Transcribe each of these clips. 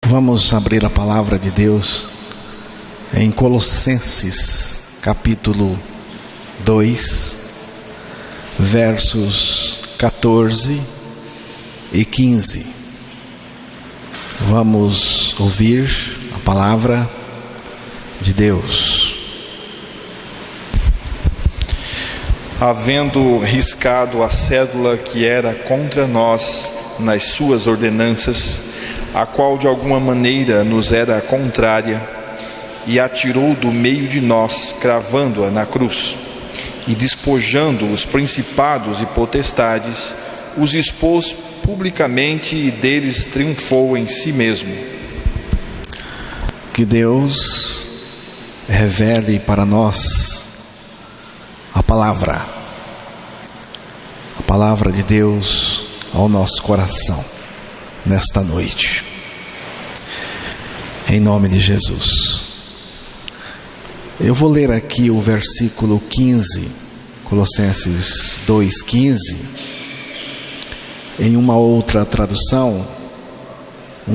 Vamos abrir a palavra de Deus em Colossenses capítulo 2, versos 14 e 15. Vamos ouvir a palavra de Deus. Havendo riscado a cédula que era contra nós nas suas ordenanças, a qual de alguma maneira nos era contrária, e a tirou do meio de nós, cravando-a na cruz, e despojando os principados e potestades, os expôs publicamente e deles triunfou em si mesmo. Que Deus revele para nós a palavra de Deus ao nosso coração nesta noite, em nome de Jesus. Eu vou ler aqui o versículo 15, Colossenses 2,15, em uma outra tradução, o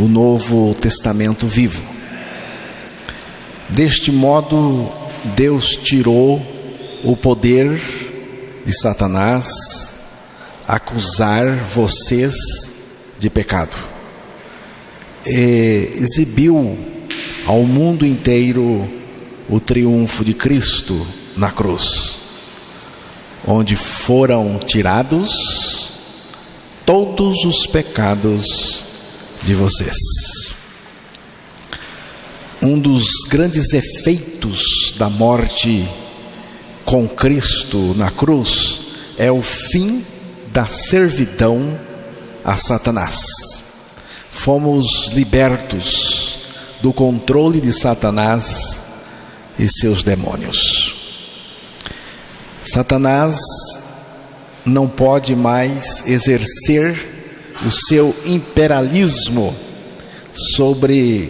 Novo Testamento Vivo. Deste modo, Deus tirou o poder de Satanás acusar vocês de pecado e exibiu ao mundo inteiro o triunfo de Cristo na cruz, onde foram tirados todos os pecados de vocês. Um dos grandes efeitos da morte com Cristo na cruz é o fim da servidão a Satanás. Fomos libertos do controle de Satanás e seus demônios. Satanás não pode mais exercer o seu imperialismo sobre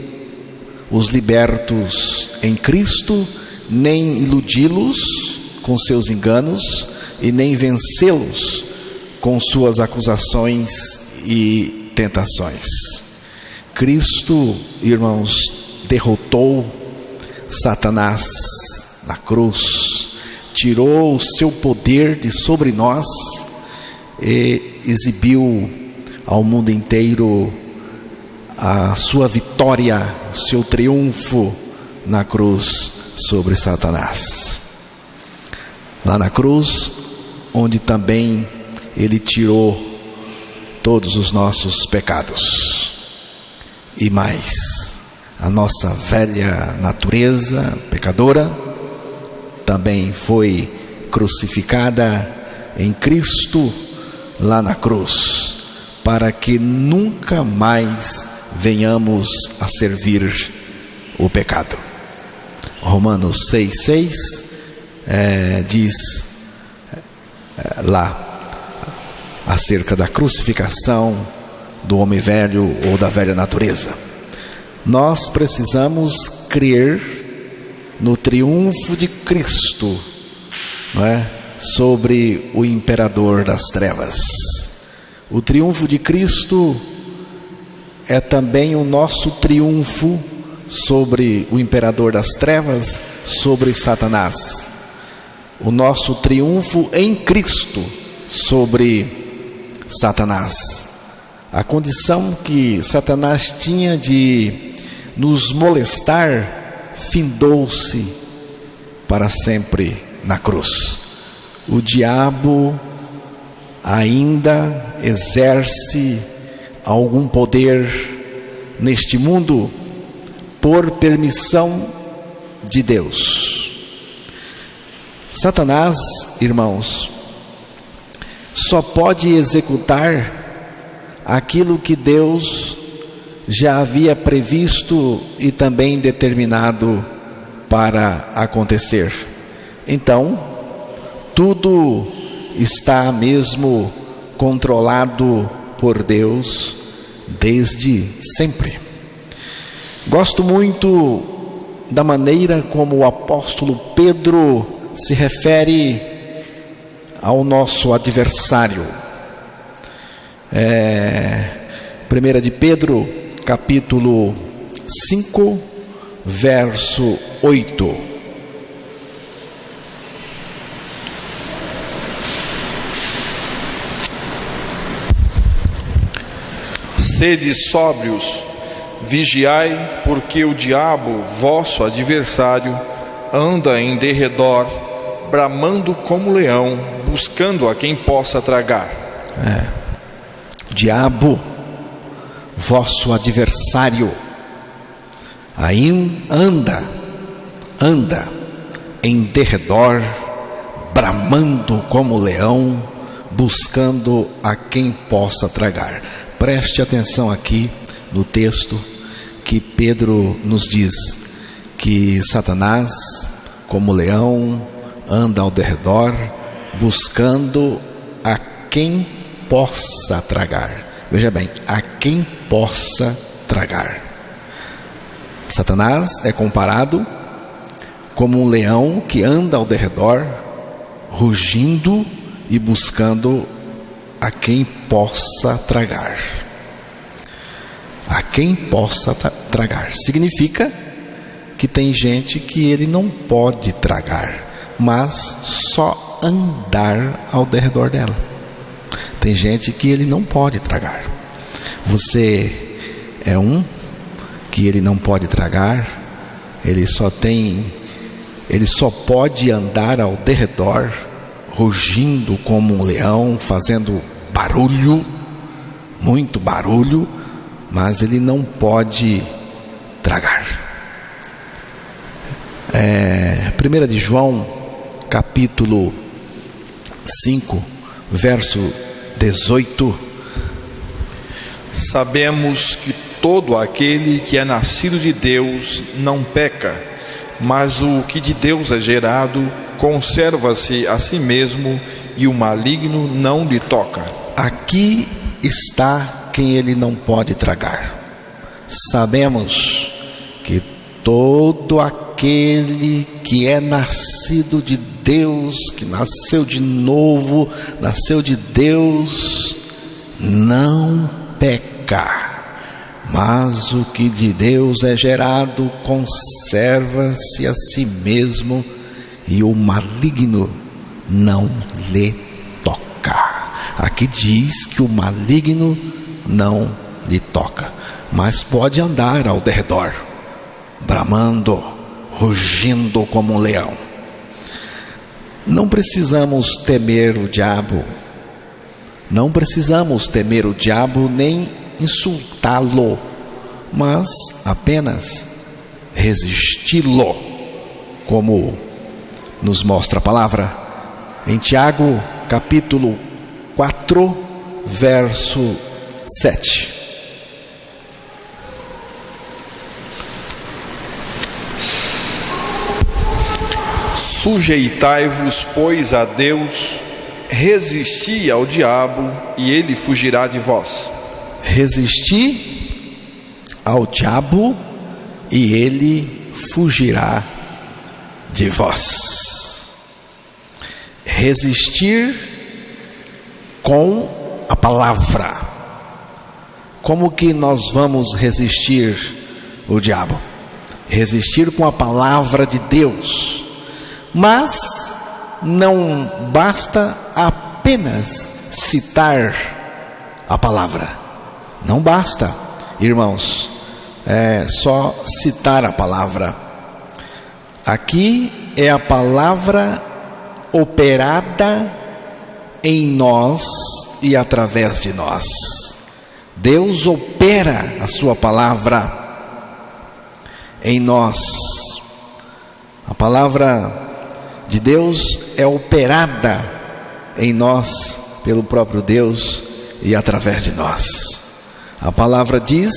os libertos em Cristo, nem iludi-los com seus enganos e nem vencê-los com suas acusações e tentações. Cristo, irmãos, derrotou Satanás na cruz, tirou o seu poder de sobre nós e exibiu ao mundo inteiro a sua vitória, o seu triunfo na cruz sobre Satanás. Lá na cruz, onde também Ele tirou todos os nossos pecados. E mais, a nossa velha natureza pecadora também foi crucificada em Cristo lá na cruz, para que nunca mais venhamos a servir o pecado. Romanos 6,6 diz lá acerca da crucificação do homem velho ou da velha natureza. Nós precisamos crer no triunfo de Cristo, não é? Sobre o imperador das trevas. O triunfo de Cristo é também o nosso triunfo sobre o imperador das trevas, sobre Satanás. O nosso triunfo em Cristo sobre Satanás. A condição que Satanás tinha de nos molestar findou-se para sempre na cruz. O diabo ainda exerce algum poder neste mundo por permissão de Deus. Satanás, irmãos, só pode executar aquilo que Deus já havia previsto e também determinado para acontecer. Então, tudo está mesmo controlado por Deus desde sempre. Gosto muito da maneira como o apóstolo Pedro se refere ao nosso adversário. 1 de Pedro, capítulo 5, verso 8. Sede sóbrios, vigiai, porque o diabo, vosso adversário, anda em derredor, bramando como leão, buscando a quem possa tragar. Diabo, vosso adversário, anda em derredor, bramando como leão, buscando a quem possa tragar. Preste atenção aqui no texto que Pedro nos diz que Satanás, como leão, anda ao derredor, buscando a quem possa tragar. Veja bem, a quem possa tragar. Satanás é comparado como um leão que anda ao derredor, rugindo e buscando a quem possa tragar. A quem possa tragar. Significa que tem gente que ele não pode tragar, mas só andar ao derredor dela. Tem gente que ele não pode tragar. Você é um que ele não pode tragar. Ele só pode andar ao derredor, rugindo como um leão, fazendo barulho, muito barulho, mas ele não pode tragar. 1 de João, capítulo 5, verso 18. Sabemos que todo aquele que é nascido de Deus não peca, mas o que de Deus é gerado conserva-se a si mesmo, e o maligno não lhe toca. Aqui está quem ele não pode tragar. Sabemos que todo aquele que é nascido de Deus, que nasceu de novo, nasceu de Deus, não peca, mas o que de Deus é gerado conserva-se a si mesmo, e o maligno não lhe toca. Aqui diz que o maligno não lhe toca, mas pode andar ao derredor, bramando, rugindo como um leão. Não precisamos temer o diabo, não precisamos temer o diabo nem insultá-lo, mas apenas resisti-lo, como nos mostra a palavra em Tiago, capítulo 4, verso 7. Sujeitai-vos, pois, a Deus, resisti ao diabo, e ele fugirá de vós. Resisti ao diabo, e ele fugirá de vós. Resistir com a palavra. Como que nós vamos resistir o diabo? Resistir com a palavra de Deus. Mas não basta apenas citar a palavra. Não basta, irmãos, só citar a palavra. Aqui é a palavra operada em nós e através de nós. Deus opera a sua palavra em nós. A palavra de Deus é operada em nós pelo próprio Deus e através de nós. A palavra diz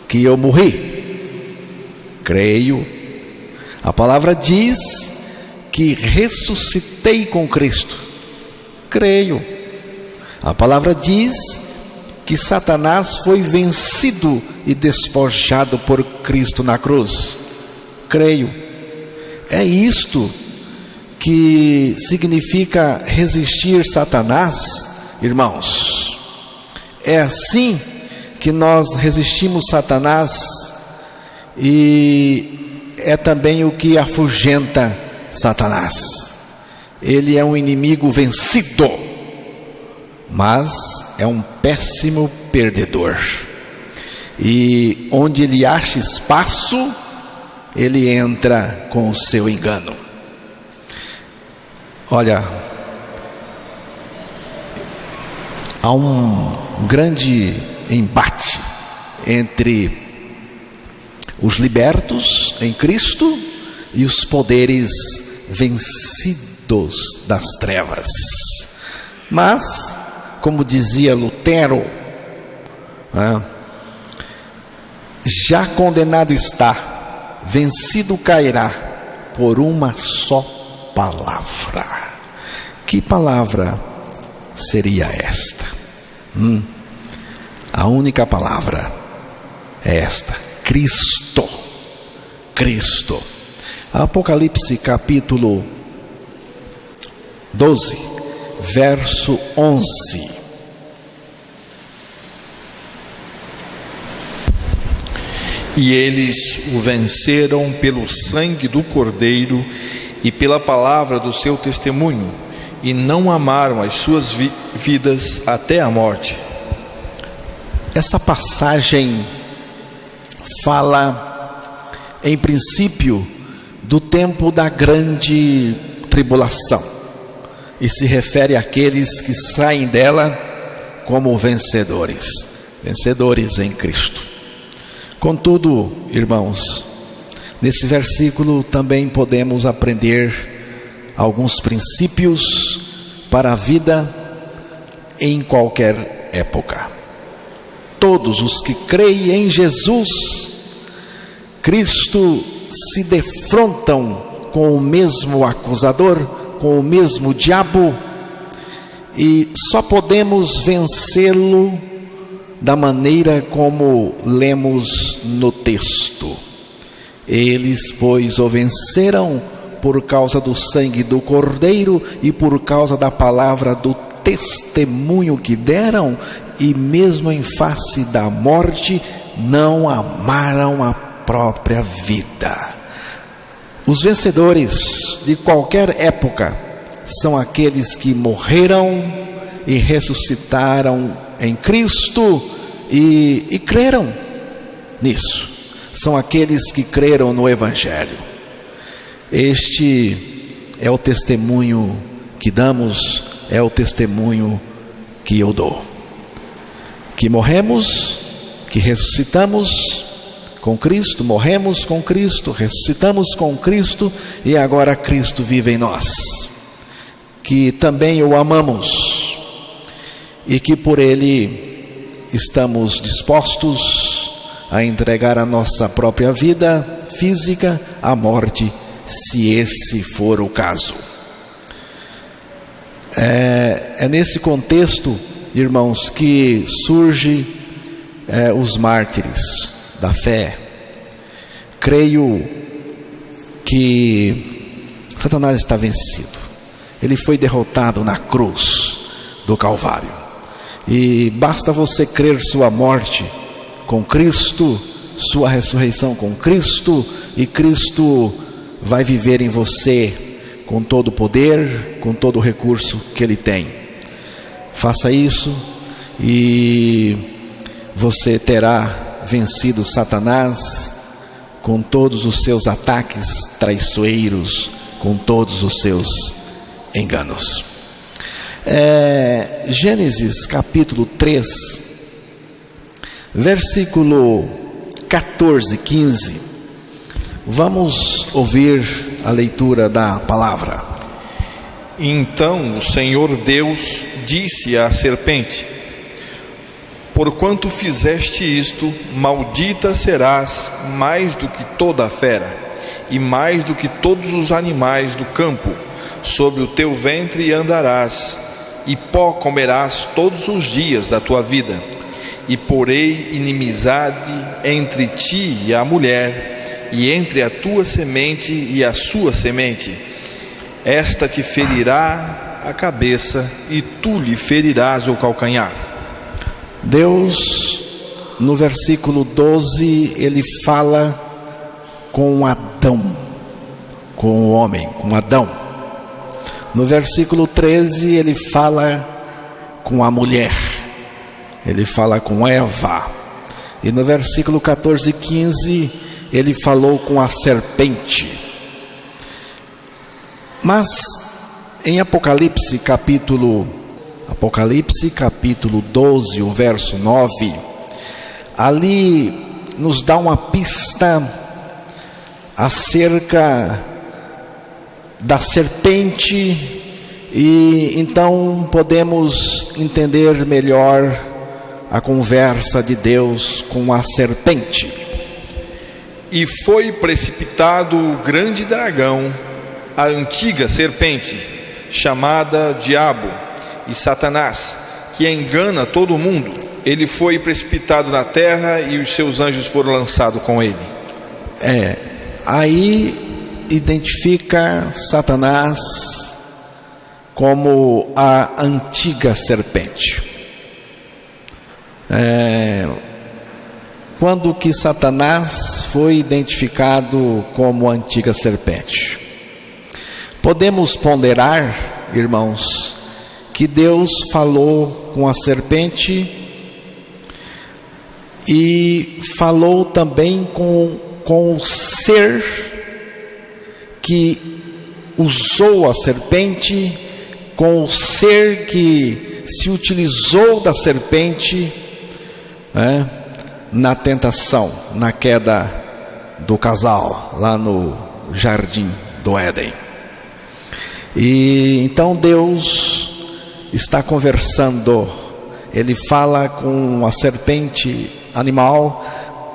que eu morri. Creio. A palavra diz que ressuscitei com Cristo. Creio. A palavra diz que Satanás foi vencido e despojado por Cristo na cruz. Creio. É isto que significa resistir Satanás, irmãos. É assim que nós resistimos Satanás, e é também o que afugenta Satanás. Ele é um inimigo vencido, mas é um péssimo perdedor. E onde ele acha espaço, ele entra com o seu engano. Olha, há um grande embate entre os libertos em Cristo e os poderes vencidos das trevas. Mas, como dizia Lutero, já condenado está, vencido cairá por uma só palavra. Que palavra seria esta? A única palavra é esta: Cristo. Cristo. Apocalipse capítulo 12, verso 11. E eles o venceram pelo sangue do Cordeiro e pela palavra do seu testemunho, e não amaram as suas vidas até a morte. Essa passagem fala, em princípio, do tempo da grande tribulação, e se refere àqueles que saem dela como vencedores em Cristo. Contudo, irmãos, nesse versículo também podemos aprender alguns princípios para a vida em qualquer época. Todos os que creem em Jesus Cristo se defrontam com o mesmo acusador, com o mesmo diabo, e só podemos vencê-lo da maneira como lemos no texto. Eles, pois, o venceram por causa do sangue do Cordeiro e por causa da palavra do testemunho que deram, e mesmo em face da morte não amaram a própria vida. Os vencedores de qualquer época são aqueles que morreram e ressuscitaram em Cristo e creram nisso. São aqueles que creram no Evangelho. Este é o testemunho que damos, é o testemunho que eu dou. Que morremos, que ressuscitamos com Cristo, morremos com Cristo, ressuscitamos com Cristo, e agora Cristo vive em nós. Que também o amamos, e que por Ele estamos dispostos a entregar a nossa própria vida física à morte, se esse for o caso. É nesse contexto, irmãos, que surge os mártires da fé. Creio que Satanás está vencido. Ele foi derrotado na cruz do Calvário. E basta você crer sua morte com Cristo, sua ressurreição com Cristo, e Cristo vai viver em você com todo o poder, com todo o recurso que Ele tem. Faça isso e você terá vencido Satanás com todos os seus ataques traiçoeiros, com todos os seus enganos. Gênesis capítulo 3, versículo 14, 15. Vamos ouvir a leitura da palavra. Então o Senhor Deus disse à serpente: porquanto fizeste isto, maldita serás mais do que toda a fera, e mais do que todos os animais do campo. Sobre o teu ventre andarás, e pó comerás todos os dias da tua vida. E porei inimizade entre ti e a mulher, e entre a tua semente e a sua semente. Esta te ferirá a cabeça, e tu lhe ferirás o calcanhar. Deus, no versículo 12, ele fala com Adão, com o homem, com Adão. No versículo 13, ele fala com a mulher, ele fala com Eva. E no versículo 14 e 15, ele falou com a serpente. Mas em Apocalipse capítulo 12, o verso 9, ali nos dá uma pista acerca da serpente, e então podemos entender melhor a conversa de Deus com a serpente. E foi precipitado o grande dragão, a antiga serpente, chamada Diabo e Satanás, que engana todo mundo. Ele foi precipitado na terra e os seus anjos foram lançados com ele. Aí identifica Satanás como a antiga serpente. Quando que Satanás foi identificado como a antiga serpente? Podemos ponderar, irmãos, que Deus falou com a serpente e falou também com o ser que usou a serpente, com o ser que se utilizou da serpente, na tentação, na queda do casal, lá no jardim do Éden. E então Deus está conversando, ele fala com a serpente animal,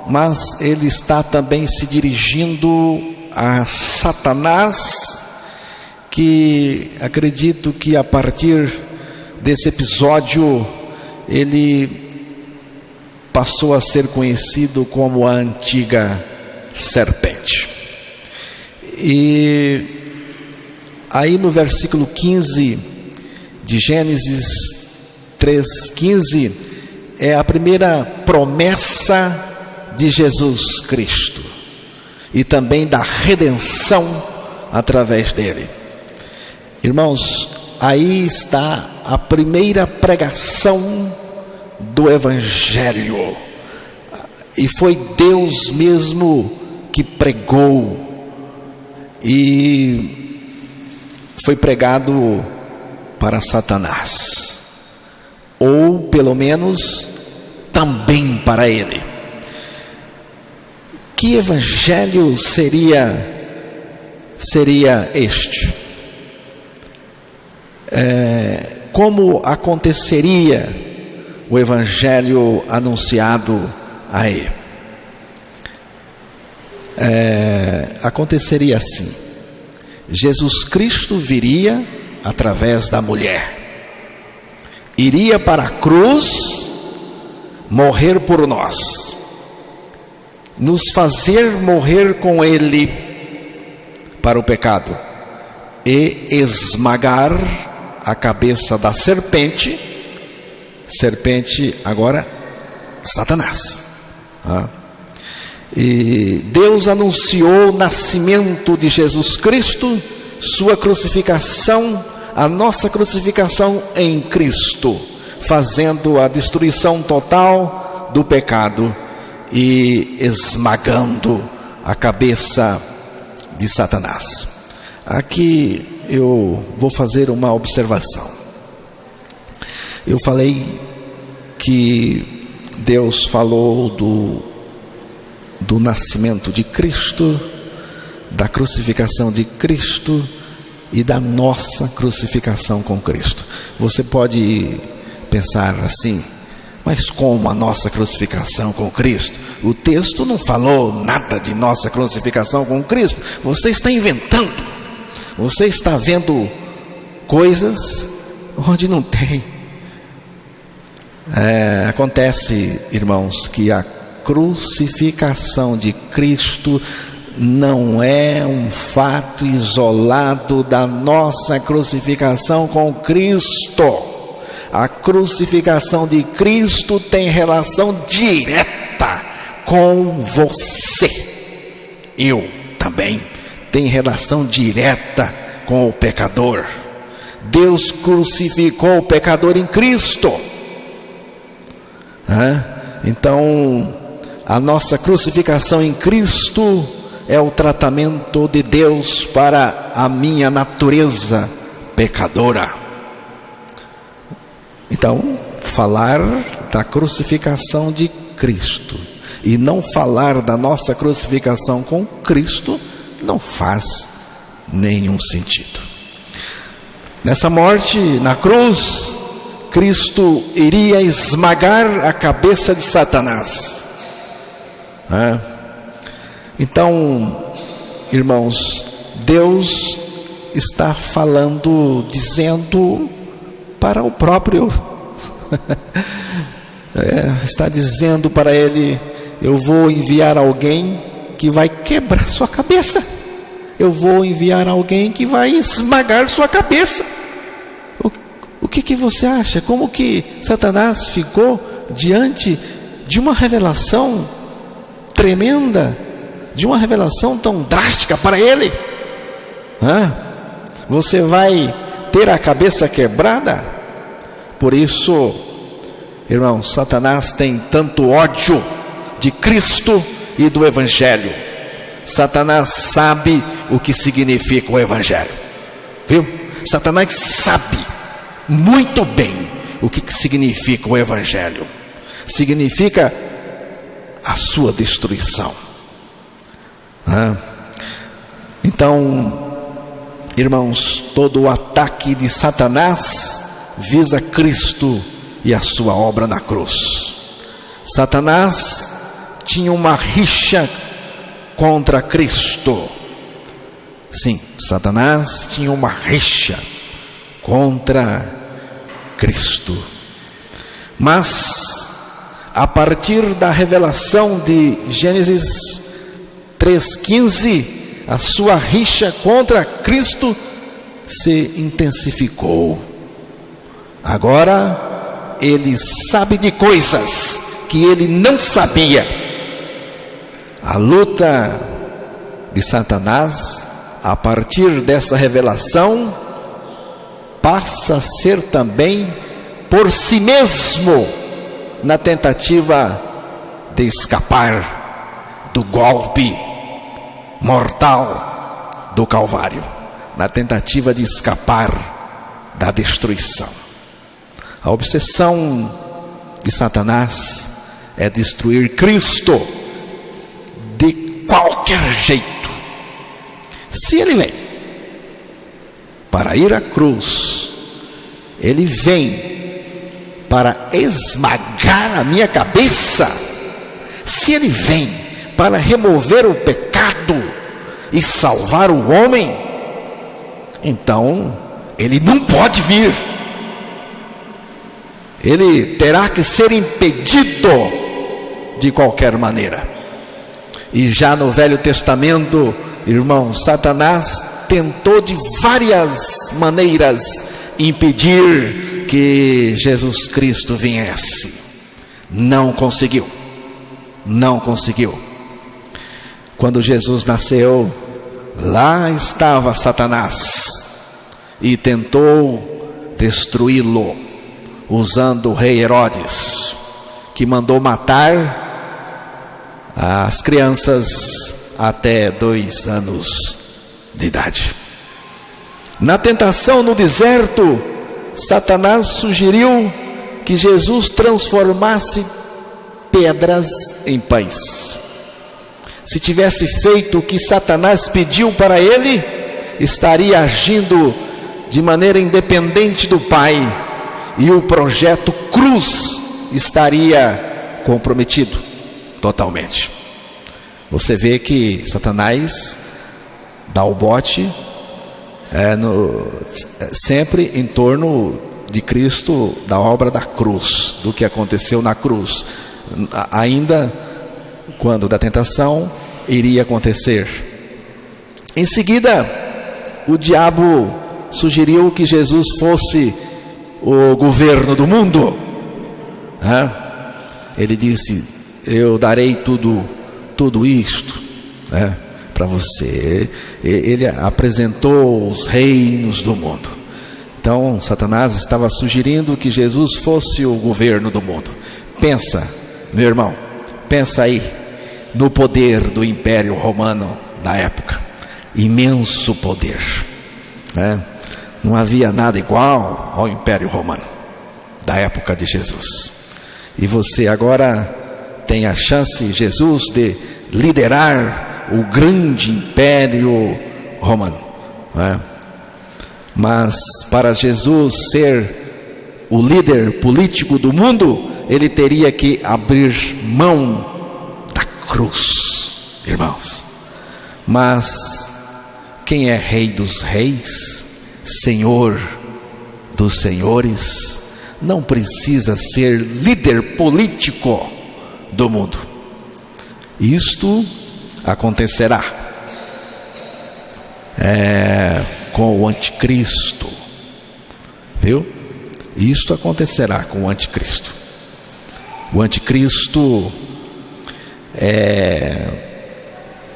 mas ele está também se dirigindo a Satanás, que acredito que a partir desse episódio ele passou a ser conhecido como a antiga serpente. E aí no versículo 15 de Gênesis 3:15 é a primeira promessa de Jesus Cristo e também da redenção através dele. Irmãos, aí está a primeira pregação do Evangelho, e foi Deus mesmo que pregou, e foi pregado para Satanás, ou pelo menos também para ele. Que evangelho seria este? Como aconteceria o evangelho anunciado a ele? Aconteceria assim: Jesus Cristo viria através da mulher, iria para a cruz, morrer por nós, nos fazer morrer com ele para o pecado e esmagar a cabeça da serpente agora Satanás. E Deus anunciou o nascimento de Jesus Cristo, sua crucificação, a nossa crucificação em Cristo, fazendo a destruição total do pecado e esmagando a cabeça de Satanás. Aqui eu vou fazer uma observação. Eu falei que Deus falou do nascimento de Cristo, da crucificação de Cristo e da nossa crucificação com Cristo. Você pode pensar assim: mas como a nossa crucificação com Cristo? O texto não falou nada de nossa crucificação com Cristo. Você está inventando, você está vendo coisas onde não tem. Acontece, irmãos, que a crucificação de Cristo não é um fato isolado da nossa crucificação com Cristo. A crucificação de Cristo tem relação direta com você. Eu também tenho relação direta com o pecador. Deus crucificou o pecador em Cristo. Então, a nossa crucificação em Cristo é o tratamento de Deus para a minha natureza pecadora. Então, falar da crucificação de Cristo e não falar da nossa crucificação com Cristo não faz nenhum sentido. Nessa morte na cruz, Cristo iria esmagar a cabeça de Satanás. Então, irmãos, Deus está falando, dizendo para o próprio, está dizendo para ele: eu vou enviar alguém que vai quebrar sua cabeça, eu vou enviar alguém que vai esmagar sua cabeça. O que você acha? Como que Satanás ficou diante de uma revelação tremenda, de uma revelação tão drástica para ele? Você vai ter a cabeça quebrada? Por isso, irmão, Satanás tem tanto ódio de Cristo e do Evangelho. Satanás sabe o que significa o Evangelho, viu? Satanás sabe muito bem o que significa o Evangelho. Significa a sua destruição. Então, irmãos, todo o ataque de Satanás visa Cristo e a sua obra na cruz. Satanás tinha uma rixa contra Cristo. Sim, Satanás tinha uma rixa contra Cristo. Mas a partir da revelação de Gênesis 3:15, a sua rixa contra Cristo se intensificou. Agora ele sabe de coisas que ele não sabia. A luta de Satanás, a partir dessa revelação, passa a ser também por si mesmo, na tentativa de escapar do golpe mortal do Calvário, na tentativa de escapar da destruição. A obsessão de Satanás é destruir Cristo de qualquer jeito. Se ele vem para ir à cruz, ele vem para esmagar a minha cabeça. Se ele vem para remover o pecado e salvar o homem, então ele não pode vir. Ele terá que ser impedido de qualquer maneira. E já no Velho Testamento, irmão, Satanás tentou de várias maneiras impedir que Jesus Cristo viesse. Não conseguiu. Quando Jesus nasceu, lá estava Satanás e tentou destruí-lo, usando o rei Herodes, que mandou matar as crianças até 2 anos de idade. Na tentação no deserto, Satanás sugeriu que Jesus transformasse pedras em pães. Se tivesse feito o que Satanás pediu para ele, estaria agindo de maneira independente do Pai, e o projeto cruz estaria comprometido totalmente. Você vê que Satanás dá o bote sempre em torno de Cristo, da obra da cruz, do que aconteceu na cruz. Ainda quando da tentação iria acontecer. Em seguida, o diabo sugeriu que Jesus fosse o governo do mundo. Ele disse: eu darei tudo isto para você. Ele apresentou os reinos do mundo. Então Satanás estava sugerindo que Jesus fosse o governo do mundo. Pensa, meu irmão, pensa aí no poder do Império Romano da época. Imenso poder, Não havia nada igual ao Império Romano da época de Jesus. E você agora tem a chance, Jesus, de liderar o grande Império Romano, Mas para Jesus ser o líder político do mundo, ele teria que abrir mão da cruz, irmãos. Mas quem é Rei dos Reis, Senhor dos Senhores, não precisa ser líder político do mundo. Isto acontecerá com o anticristo, viu? Isto acontecerá com o anticristo. O anticristo,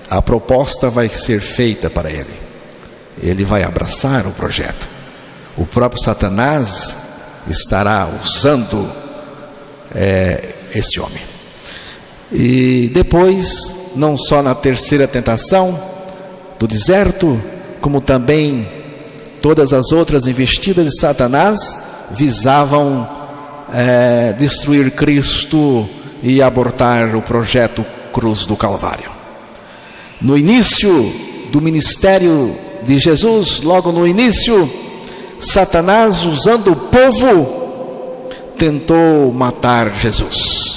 a proposta vai ser feita para ele. Ele vai abraçar o projeto. O próprio Satanás estará usando esse homem. E depois, não só na terceira tentação do deserto, como também todas as outras investidas de Satanás visavam destruir Cristo e abortar o projeto Cruz do Calvário. No início do ministério de Jesus, logo no início, Satanás, usando o povo, tentou matar Jesus.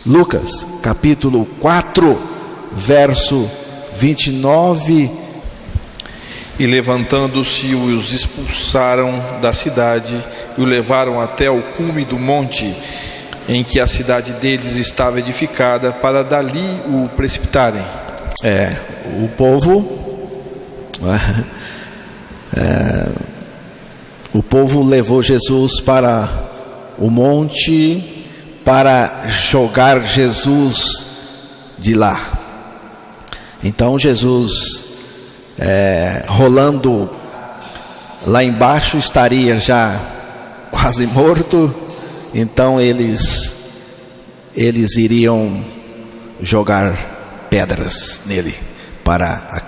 Lucas capítulo 4, verso 29. E levantando-se, os expulsaram da cidade e o levaram até o cume do monte em que a cidade deles estava edificada, para dali o precipitarem. O povo o povo levou Jesus para o monte para jogar Jesus de lá. Então Jesus, rolando lá embaixo, estaria já quase morto. Então eles iriam jogar pedras nele para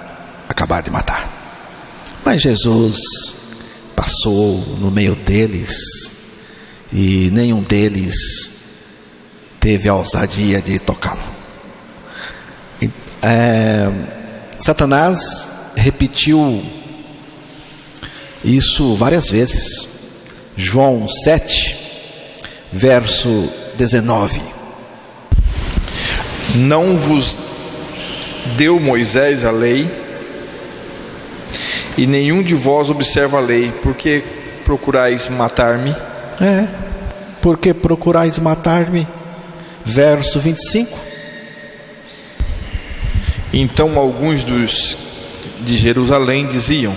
acabar de matar. Mas Jesus passou no meio deles e nenhum deles teve a ousadia de tocá-lo. Satanás repetiu isso várias vezes. João 7, verso 19. Não vos deu Moisés a lei, e nenhum de vós observa a lei, porque procurais matar-me? Porque procurais matar-me. Verso 25. Então alguns de Jerusalém diziam: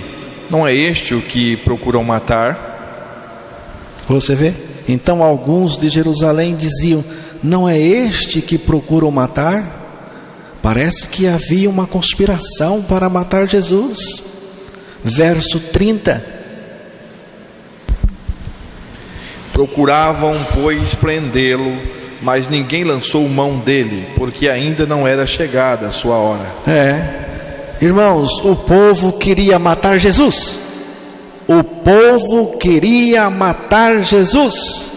não é este o que procuram matar? Você vê? Então alguns de Jerusalém diziam: não é este que procuram matar? Parece que havia uma conspiração para matar Jesus. Verso 30. Procuravam, pois, prendê-lo, mas ninguém lançou mão dele, porque ainda não era chegada a sua hora. Irmãos, o povo queria matar Jesus. O povo queria matar Jesus.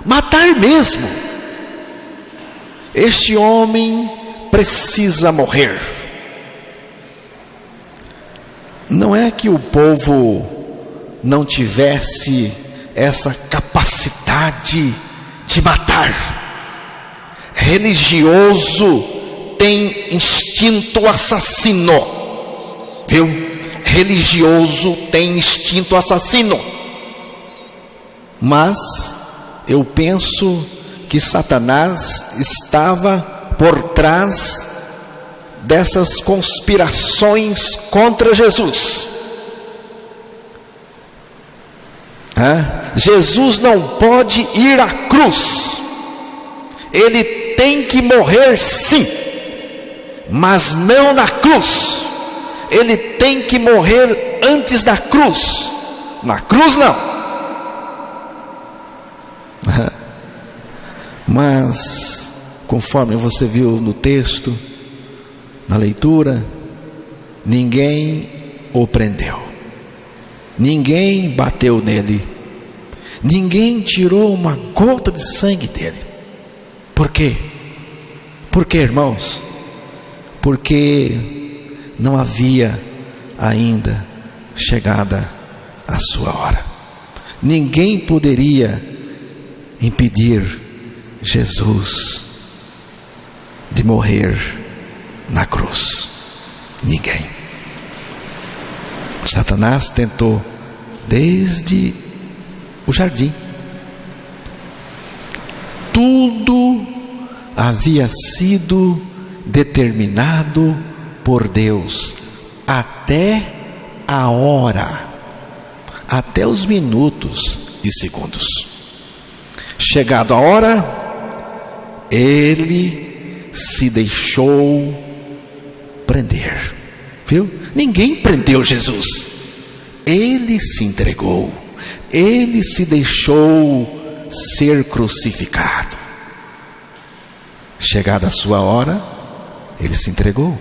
Matar mesmo. Este homem precisa morrer. Não é que o povo não tivesse essa capacidade de matar. Religioso tem instinto assassino, viu? Religioso tem instinto assassino. Mas eu penso que Satanás estava por trás dessas conspirações contra Jesus. Jesus não pode ir à cruz. Ele tem que morrer sim, mas não na cruz. Ele tem que morrer antes da cruz. Na cruz não. Mas, conforme você viu no texto, na leitura, ninguém o prendeu, ninguém bateu nele, ninguém tirou uma gota de sangue dele. Por quê? Por quê, irmãos? Porque não havia ainda chegada a sua hora. Ninguém poderia impedir Jesus de morrer na cruz. Ninguém. Satanás tentou desde o jardim. Tudo havia sido determinado por Deus, até a hora, até os minutos e segundos. Chegado a hora, ele se deixou prender. Viu? Ninguém prendeu Jesus. Ele se entregou. Ele se deixou ser crucificado. Chegada a sua hora, ele se entregou.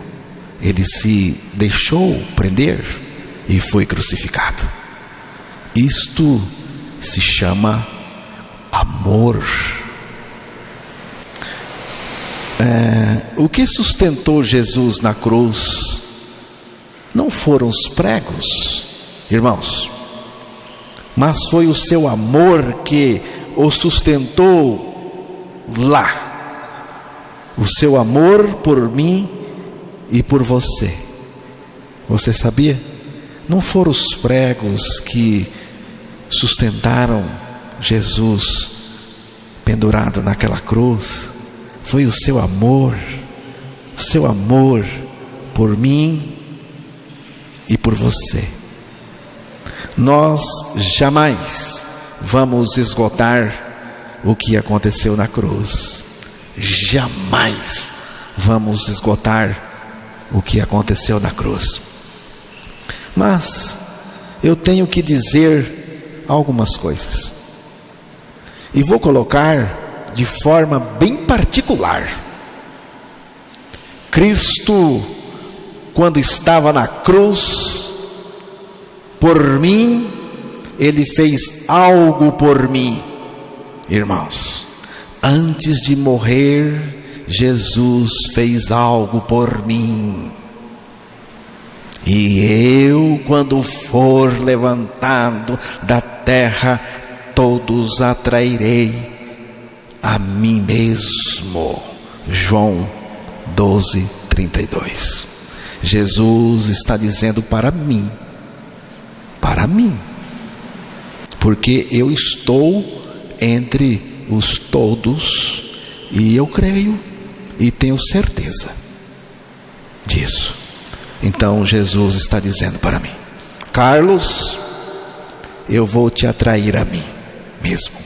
Ele se deixou prender e foi crucificado. Isto se chama amor. O que sustentou Jesus na cruz não foram os pregos, irmãos, mas foi o seu amor que o sustentou lá. O seu amor por mim e por você. Você sabia? Não foram os pregos que sustentaram Jesus pendurado naquela cruz. Foi o seu amor por mim e por você. Nós jamais vamos esgotar o que aconteceu na cruz. Jamais vamos esgotar o que aconteceu na cruz. Mas eu tenho que dizer algumas coisas, e vou colocar de forma bem particular. Cristo, quando estava na cruz, por mim, Ele fez algo por mim. Irmãos, antes de morrer, Jesus fez algo por mim. E eu, quando for levantado da terra, todos atrairei a mim mesmo. João 12:32. Jesus está dizendo para mim, porque eu estou entre os todos, e eu creio e tenho certeza disso. Então Jesus está dizendo para mim: Carlos, eu vou te atrair a mim mesmo.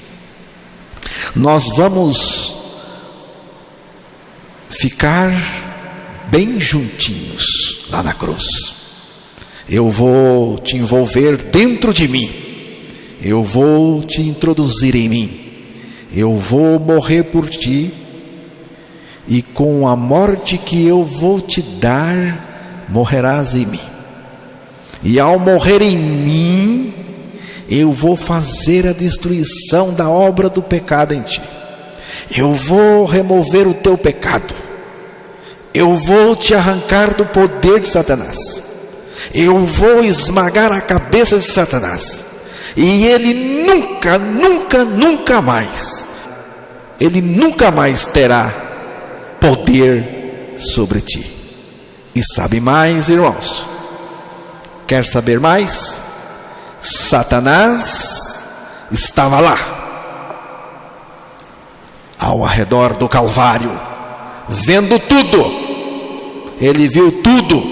Nós vamos ficar bem juntinhos lá na cruz. Eu vou te envolver dentro de mim. Eu vou te introduzir em mim. Eu vou morrer por ti. E com a morte que eu vou te dar, morrerás em mim. E ao morrer em mim, eu vou fazer a destruição da obra do pecado em ti. Eu vou remover o teu pecado. Eu vou te arrancar do poder de Satanás. Eu vou esmagar a cabeça de Satanás. E ele nunca mais terá poder sobre ti. E sabe mais, irmãos? Quer saber mais? Satanás estava lá, ao redor do Calvário, vendo tudo. Ele viu tudo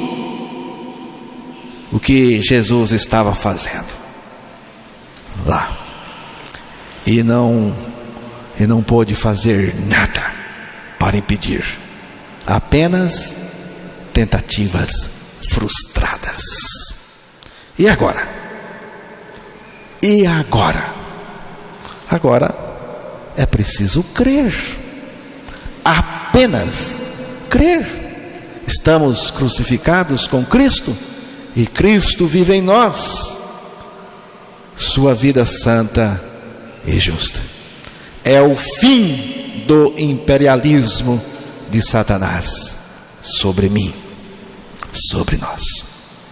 o que Jesus estava fazendo lá. e não pôde fazer nada para impedir. Apenas tentativas frustradas. E agora? Agora é preciso crer. Apenas crer. Estamos crucificados com Cristo e Cristo vive em nós. Sua vida santa e justa. É o fim do imperialismo de Satanás sobre mim, sobre nós.